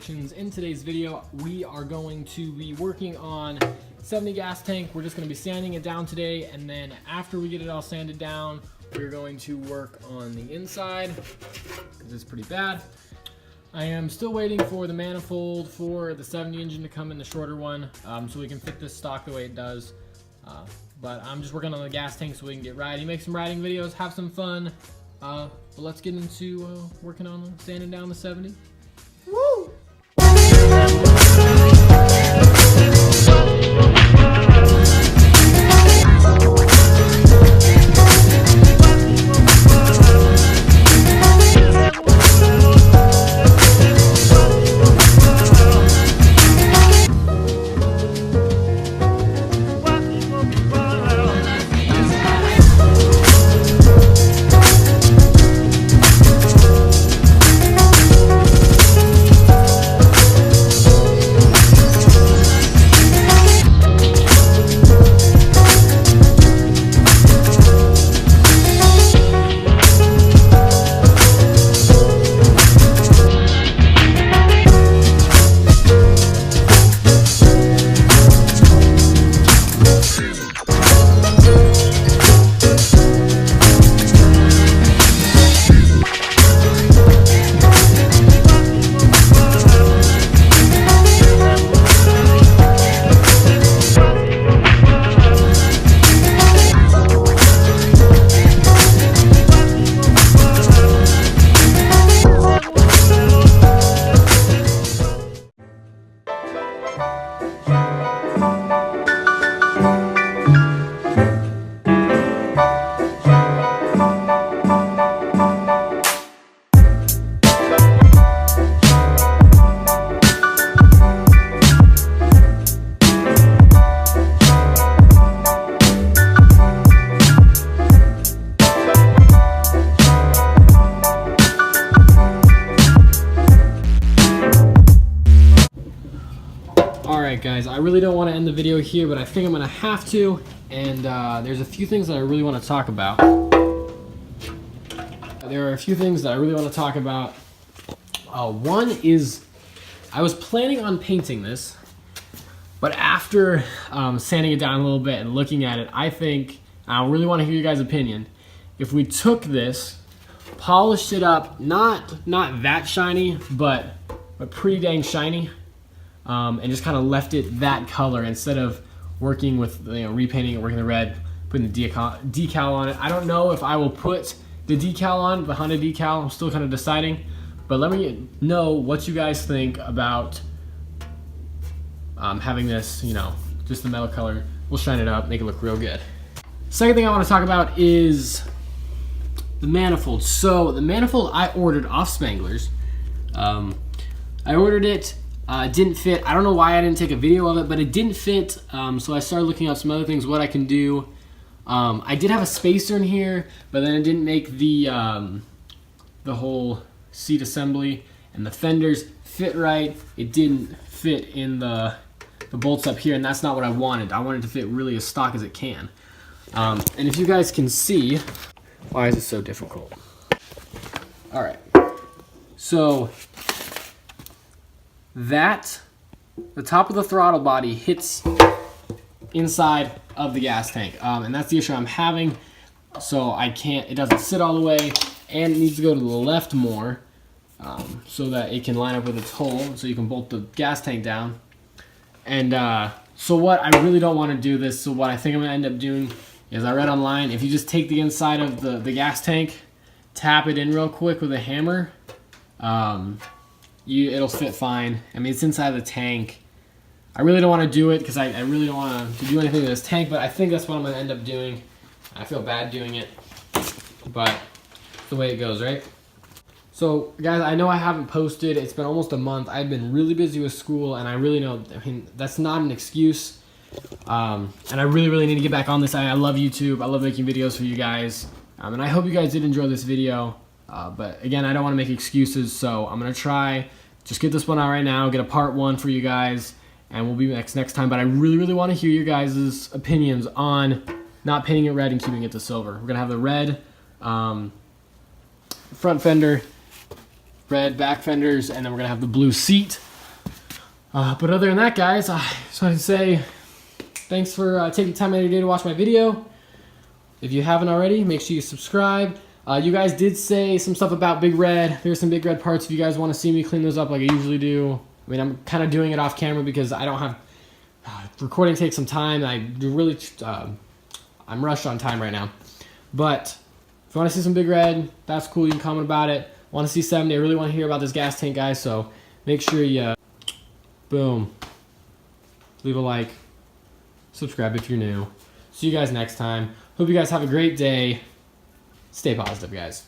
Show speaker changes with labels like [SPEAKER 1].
[SPEAKER 1] predictions. In today's video, we are going to be working on 70 gas tank. We're just going to be sanding it down today, and then after we get it all sanded down, we're going to work on the inside because it's pretty bad. I am still waiting for the manifold for the 70 engine to come in, the shorter one, so we can fit this stock the way it does. But I'm just working on the gas tank so we can get riding, make some riding videos, have some fun. But let's get into working on sanding down the 70. Woo! Alright guys, I really don't want to end the video here, but I think I'm going to have to, and there's a few things that I really want to talk about. One is, I was planning on painting this, but after sanding it down a little bit and looking at it, I think, I really want to hear your guys' opinion, if we took this, polished it up, not that shiny, but pretty dang shiny, and just kind of left it that color instead of working with, repainting it, working the red, putting the decal on it. I don't know if I will put the decal on, the Honda decal. I'm still kind of deciding, but let me know what you guys think about having this, just the metal color. We'll shine it up, make it look real good. Second thing I want to talk about is the manifold. So the manifold I ordered off Spangler's. I ordered it. It didn't fit. I don't know why I didn't take a video of it, but it didn't fit. So I started looking up some other things, what I can do. I did have a spacer in here, but then it didn't make the whole seat assembly, and the fenders fit right. It didn't fit in the bolts up here, and that's not what I wanted. I wanted to fit really as stock as it can. And if you guys can see, why is it so difficult? All right, so the top of the throttle body hits inside of the gas tank, and that's the issue I'm having. So it doesn't sit all the way, and it needs to go to the left more, so that it can line up with its hole, so you can bolt the gas tank down. And so what I really don't want to do this, so what I think I'm gonna end up doing is, I read online, if you just take the inside of the gas tank, tap it in real quick with a hammer, it'll fit fine. I mean, it's inside the tank. I really don't want to do it because I really don't want to do anything to this tank, but I think that's what I'm going to end up doing. I feel bad doing it, but it's the way it goes, right? So guys, I know I haven't posted. It's been almost a month. I've been really busy with school, and I really know, that's not an excuse. And I really need to get back on this. I love YouTube. I love making videos for you guys. And I hope you guys did enjoy this video. But again, I don't want to make excuses, so I'm going to try, just get this one out right now, get a part 1 for you guys, and we'll be next time. But I really want to hear your guys' opinions on not painting it red and keeping it to silver. We're going to have the red front fender, red back fenders, and then we're going to have the blue seat. But other than that, guys, I just want to say thanks for taking time out of your day to watch my video. If you haven't already, make sure you subscribe. You guys did say some stuff about Big Red. There's some Big Red parts if you guys want to see me clean those up like I usually do. I mean, I'm kind of doing it off camera because I don't have... recording takes some time. I'm rushed on time right now. But if you want to see some Big Red, that's cool. You can comment about it. Want to see 70? I really want to hear about this gas tank, guys. So make sure you, boom, leave a like, subscribe if you're new. See you guys next time. Hope you guys have a great day. Stay positive, guys.